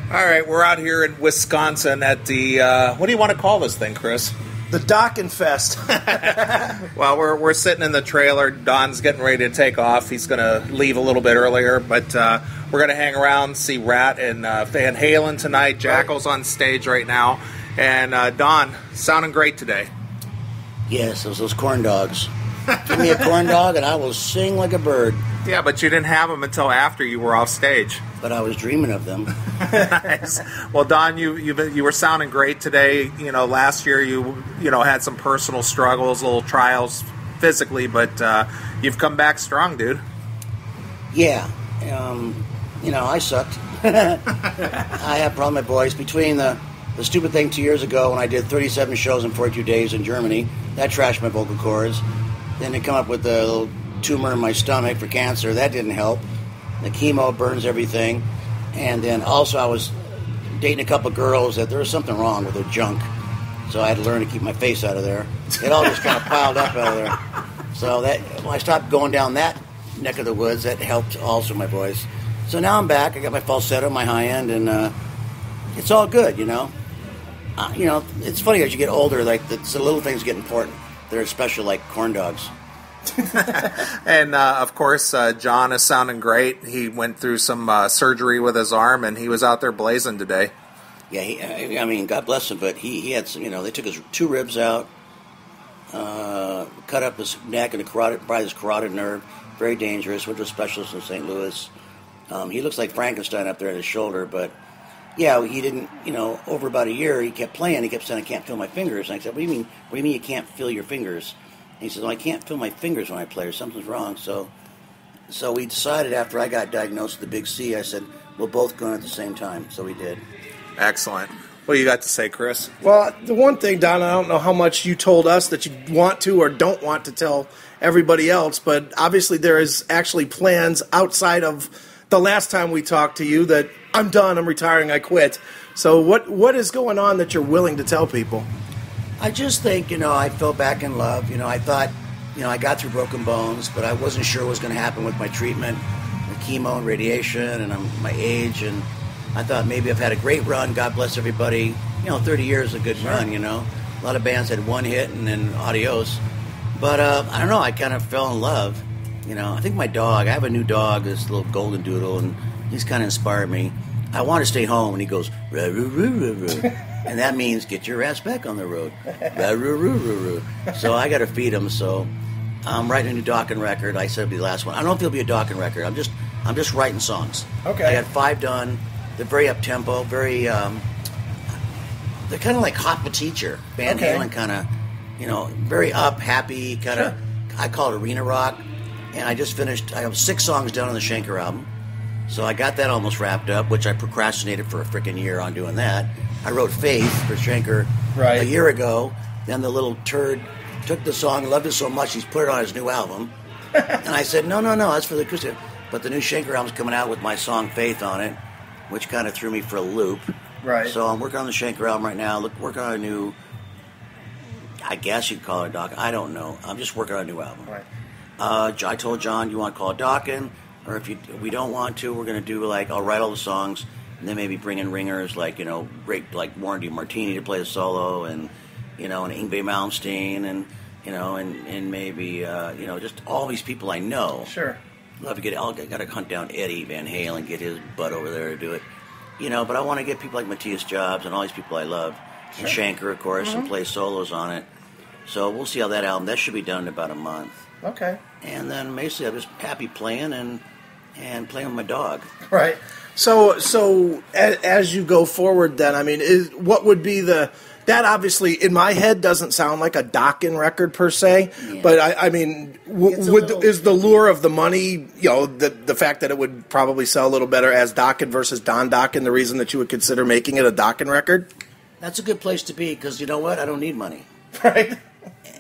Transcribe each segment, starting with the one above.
All right, we're out here in Wisconsin at the, what do you want to call this thing, Chris? The Dokken Fest. Well, we're sitting in the trailer. Don's getting ready to take off. He's going to leave a little bit earlier, but we're going to hang around, see Rat and Van Halen tonight. Jackal's on stage right now. And Don, sounding great today. Yes, those corn dogs. Give me a corn dog and I will sing like a bird. Yeah, but you didn't have them until after you were off stage. But I was dreaming of them. Nice. Well, Don, you were sounding great today. You know, last year you had some personal struggles, little trials physically, but you've come back strong, dude. Yeah. I sucked. I have a problem with my voice. Between the stupid thing 2 years ago when I did 37 shows in 42 days in Germany, that trashed my vocal cords. Then they come up with a little tumor in my stomach for cancer. That didn't help. The chemo burns everything. And then also I was dating a couple girls that there was something wrong with their junk. So I had to learn to keep my face out of there. It all just kind of piled up out of there. So when I stopped going down that neck of the woods, that helped also my voice. So now I'm back. I got my falsetto, my high end, and it's all good, It's funny as you get older, like the little things get important. They're special, like corn dogs. And, of course, John is sounding great. He went through some surgery with his arm, and he was out there blazing today. Yeah, God bless him, but he had some, they took his 2 ribs out, cut up his neck and probably his carotid nerve. Very dangerous. Went to a specialist in St. Louis. He looks like Frankenstein up there at his shoulder, but, yeah, he didn't, over about a year, he kept playing. He kept saying, I can't feel my fingers. And I said, what do you mean you can't feel your fingers? And he says, well, I can't feel my fingers when I play, or something's wrong. So we decided after I got diagnosed with the big C, I said, we'll both go in at the same time. So we did. Excellent. What do you got to say, Chris? Well, the one thing, Don, I don't know how much you told us that you want to or don't want to tell everybody else, but obviously there is actually plans outside of the last time we talked to you that I'm done, I'm retiring, I quit. So what is going on that you're willing to tell people? I just think, I fell back in love. I thought, I got through broken bones, but I wasn't sure what was going to happen with my treatment, the chemo and radiation, and my age. And I thought maybe I've had a great run. God bless everybody. 30 years is a good run, A lot of bands had one hit and then adios. But I don't know, I kind of fell in love. I think my dog, I have a new dog, this little golden doodle, and he's kind of inspired me. I want to stay home, and he goes, rah, roo, roo, roo, roo. And that means get your ass back on the road. Rah, roo, roo, roo, roo. So I got to feed him. So I'm writing a new Dokken record. I said it'll be the last one. I don't know if it'll be a Dokken record. I'm just writing songs. Okay. I got 5 done. They're very up tempo, very. They're kind of like Hot the Teacher, Van Halen kind of, very up, happy kind of. Sure. I call it arena rock. And I just finished. I have 6 songs done on the Shanker album. So I got that almost wrapped up, which I procrastinated for a freaking year on doing that. I wrote Faith for Shanker a year ago. Then the little turd took the song, loved it so much, he's put it on his new album. And I said, no, that's for the acoustic. But the new Shanker album's coming out with my song Faith on it, which kind of threw me for a loop. Right. So I'm working on the Shanker album right now, working on a new, I guess you'd call it a Dokken. I don't know. I'm just working on a new album. Right. I told John, you want to call it Dokken? Or if we don't want to, we're going to do I'll write all the songs and then maybe bring in ringers like Warren DeMartini to play the solo and, and Yngwie Malmsteen and maybe, just all these people I know. Sure. Love to I got to hunt down Eddie Van Halen, get his butt over there to do it. But I want to get people like Matthias Jobs and all these people I love. Sure. And Shanker, of course, and play solos on it. So we'll see how that album, that should be done in about a month. Okay. And then basically I'm just happy playing and playing with my dog. Right. So as you go forward, then what would be that obviously in my head doesn't sound like a Dokken record per se, yeah. But is the lure of the money, the fact that it would probably sell a little better as Dokken versus Don Dokken, the reason that you would consider making it a Dokken record? That's a good place to be because you know what? I don't need money. Right.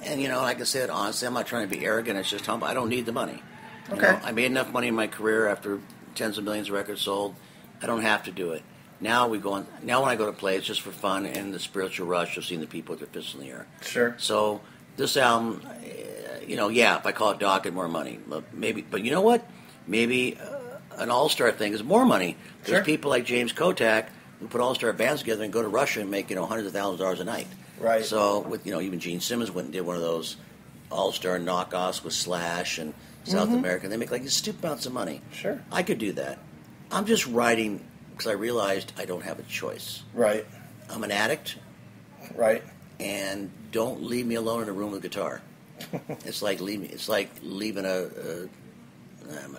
And like I said, honestly, I'm not trying to be arrogant. It's just humble. I don't need the money. Okay. I made enough money in my career after tens of millions of records sold. I don't have to do it. Now when I go to play, it's just for fun and the spiritual rush of seeing the people with their fists in the air. Sure. So this album, if I call it Dokken, more money, maybe. But you know what? Maybe an all-star thing is more money. There's people like James Kotak we put all-star bands together and go to Russia and make hundreds of thousands of dollars a night. Right. So with even Gene Simmons went and did one of those all-star knockoffs with Slash and South America. They make like these stupid amounts of money. Sure. I could do that. I'm just writing because I realized I don't have a choice. Right. I'm an addict. Right. And don't leave me alone in a room with a guitar. It's like leaving a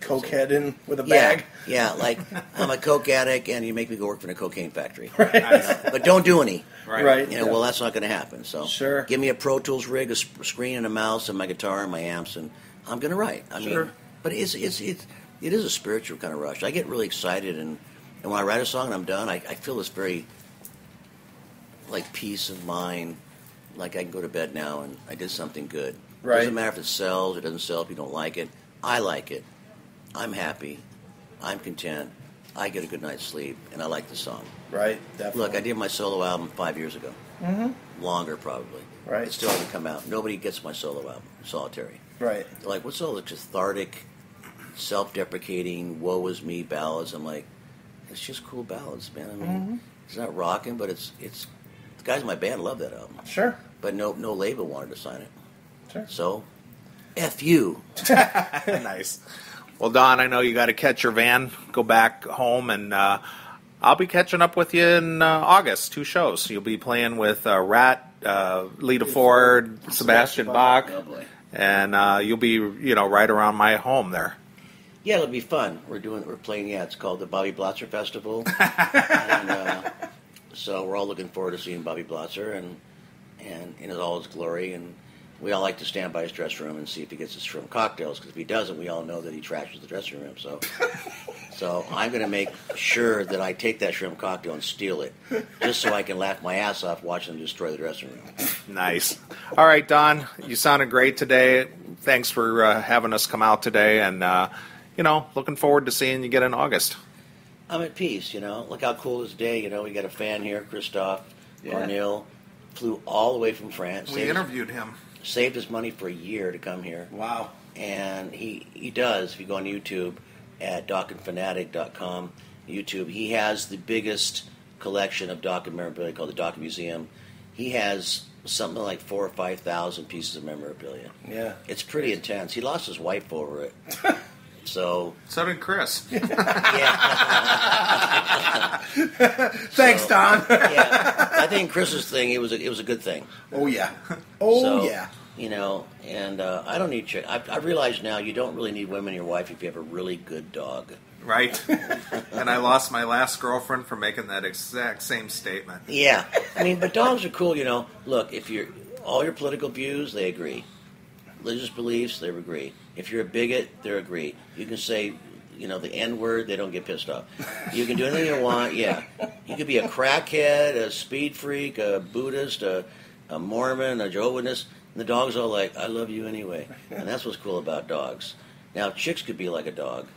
cokehead in with a bag. Yeah, like I'm a coke addict, and you make me go work for a cocaine factory. Right. But don't do any. Right. Well, that's not going to happen. So sure. Give me a Pro Tools rig, a screen, and a mouse, and my guitar and my amps, and I'm going to write. I mean, but it is a spiritual kind of rush. I get really excited, and when I write a song and I'm done, I feel this very like peace of mind, like I can go to bed now and I did something good. Right. It doesn't matter if it sells or doesn't sell, if you don't like it. I like it. I'm happy. I'm content. I get a good night's sleep, and I like the song. Right, definitely. Look, I did my solo album 5 years ago. Longer, probably. Right. It still hasn't come out. Nobody gets my solo album, Solitary. Right. They're like, what's all the cathartic, self-deprecating, woe is me ballads? I'm like, it's just cool ballads, man. I mean, it's not rocking, but it's the guys in my band love that album. Sure. But no label wanted to sign it. Sure. So, F you. Nice. Well, Don, I know you got to catch your van, go back home, and I'll be catching up with you in August. 2 shows. You'll be playing with Rat, Lita Ford, Sebastian Bach, and you'll be right around my home there. Yeah, it'll be fun. We're playing. It's called the Bobby Blotzer Festival, and so we're all looking forward to seeing Bobby Blotzer and in all his glory. And we all like to stand by his dressing room and see if he gets his shrimp cocktails, because if he doesn't, we all know that he trashes the dressing room. So I'm going to make sure that I take that shrimp cocktail and steal it, just so I can laugh my ass off watching him destroy the dressing room. Nice. All right, Don, you sounded great today. Thanks for having us come out today, and looking forward to seeing you again in August. I'm at peace. Look how cool this day. We got a fan here, Christophe Cornel, flew all the way from France. We interviewed him. Saved his money for a year to come here. Wow. And he does. If you go on YouTube at DokkenFanatic.com, YouTube, he has the biggest collection of Dokken memorabilia called the Dokken Museum. He has something like 4,000 or 5,000 pieces of memorabilia. Yeah. It's pretty intense. He lost his wife over it. So did Chris. Thanks, Don. I think Chris's thing, it was a good thing. Oh yeah. And I don't need chick. I realize now you don't really need women in your wife if you have a really good dog. Right. And I lost my last girlfriend for making that exact same statement. Yeah. But dogs are cool. Look, if all your political views, they agree. Religious beliefs, they agree. If you're a bigot, they agree. You can say, the N-word, they don't get pissed off. You can do anything you want, yeah. You could be a crackhead, a speed freak, a Buddhist, a Mormon, a Jehovah's Witness, and the dog's all like, I love you anyway. And that's what's cool about dogs. Now, chicks could be like a dog.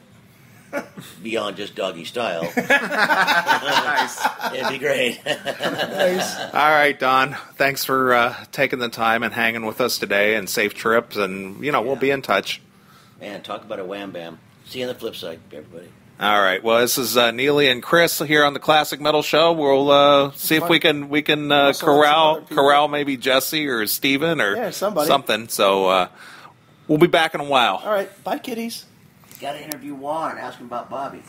Beyond just doggy style. Nice. It'd be great. Nice. All right, Don. Thanks for taking the time and hanging with us today, and safe trips, and, we'll be in touch. Man, talk about a wham bam. See you on the flip side, everybody. All right. Well, this is Neeley and Chris here on the Classic Metal Show. We'll see if we can corral maybe Jesse or Steven or something. So we'll be back in a while. All right. Bye, kitties. Got to interview Juan. Ask him about Bobby.